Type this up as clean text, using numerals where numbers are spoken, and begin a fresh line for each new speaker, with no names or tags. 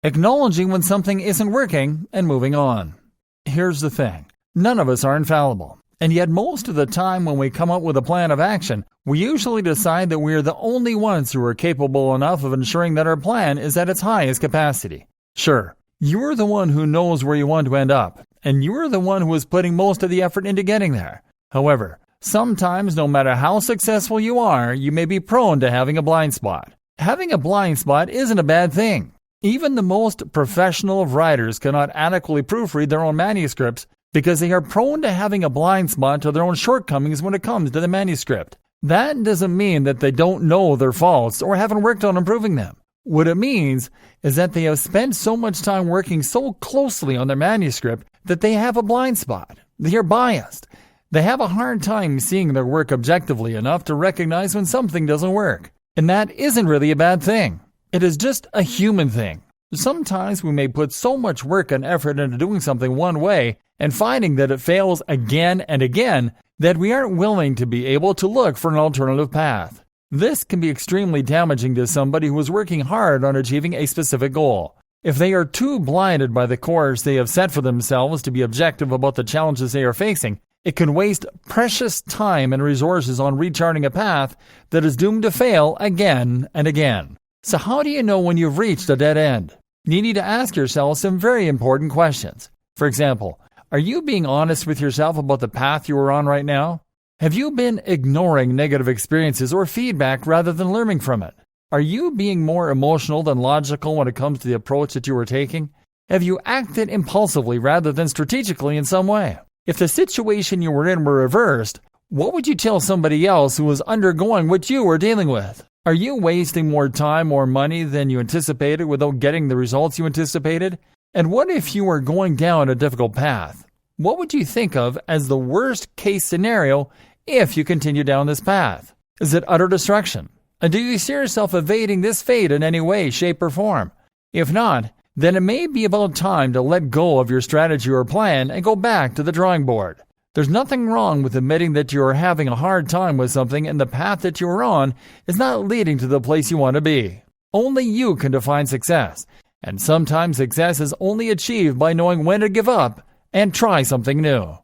acknowledging when something isn't working and moving on. Here's the thing. None of us are infallible. And yet most of the time when we come up with a plan of action, we usually decide that we are the only ones who are capable enough of ensuring that our plan is at its highest capacity. Sure, you're the one who knows where you want to end up, and you're the one who is putting most of the effort into getting there. However, sometimes no matter how successful you are, you may be prone to having a blind spot. Having a blind spot isn't a bad thing. Even the most professional of writers cannot adequately proofread their own manuscripts because they are prone to having a blind spot to their own shortcomings when it comes to the manuscript. That doesn't mean that they don't know their faults or haven't worked on improving them. What it means is that they have spent so much time working so closely on their manuscript that they have a blind spot. They are biased. They have a hard time seeing their work objectively enough to recognize when something doesn't work. And that isn't really a bad thing. It is just a human thing. Sometimes we may put so much work and effort into doing something one way and finding that it fails again and again that we aren't willing to be able to look for an alternative path. This can be extremely damaging to somebody who is working hard on achieving a specific goal. If they are too blinded by the course they have set for themselves to be objective about the challenges they are facing, it can waste precious time and resources on recharting a path that is doomed to fail again and again. So how do you know when you've reached a dead end? You need to ask yourself some very important questions. For example, are you being honest with yourself about the path you are on right now? Have you been ignoring negative experiences or feedback rather than learning from it? Are you being more emotional than logical when it comes to the approach that you are taking? Have you acted impulsively rather than strategically in some way? If the situation you were in were reversed, what would you tell somebody else who was undergoing what you were dealing with? Are you wasting more time or money than you anticipated without getting the results you anticipated? And what if you were going down a difficult path? What would you think of as the worst case scenario if you continue down this path? Is it utter destruction? And do you see yourself evading this fate in any way, shape, or form? If not, then it may be about time to let go of your strategy or plan and go back to the drawing board. There's nothing wrong with admitting that you are having a hard time with something and the path that you are on is not leading to the place you want to be. Only you can define success, and sometimes success is only achieved by knowing when to give up and try something new.